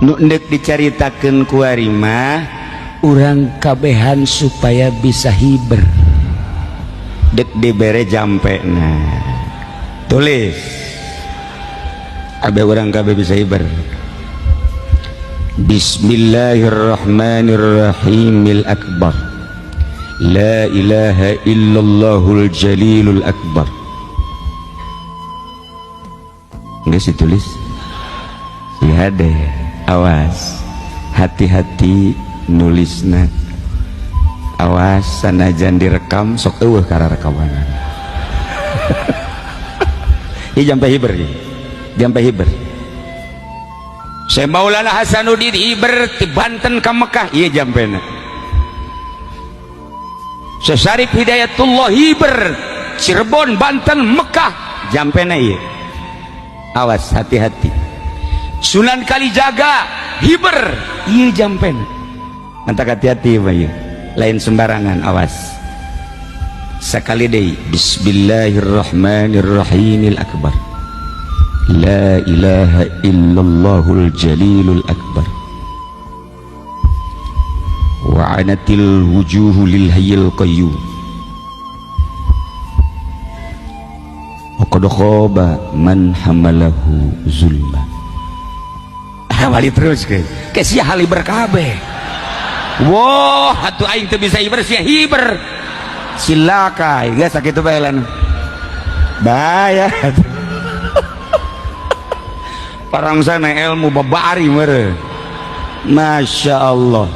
nu endek dicaritakeun ku ari mah urang kabehan supaya bisa hiber dek dibere jampena tulis abe urang kabeh bisa hiber. Bismillahirrahmanirrahimil akbar la ilaha illallahul jalilul akbar. Nggak sih tulis lihat deh, awas hati-hati nulisna, awas sanajan direkam sok eueuh karena rekaman. Ini jampe hiber ya, jampe hiber. Saya Maulana Hasanuddin hiber ti Banten ka Mekah, iya jampena. Saya Syarif Hidayatullah hiber Cirebon Banten Mekah, jampena iya. Awas hati-hati. Sunan Kalijaga hiber, iya jampena. Antak hati-hati ya, lain sembarangan, awas. Sekali deh, Bismillahirrahmanirrahimil akbar la ilaha illallahul jalilul akbar wa anatil wujuhu lil hayyil qayyum wa qad khaba man hamalahu zulma. Wali terus ke sia hali berkabeh. Wah, atuh aing teu bisa hiber sia hiber. Silakan, geus sakitu bae lan. Bahaya. Parang sana ilmu babari mere. Masya Allah.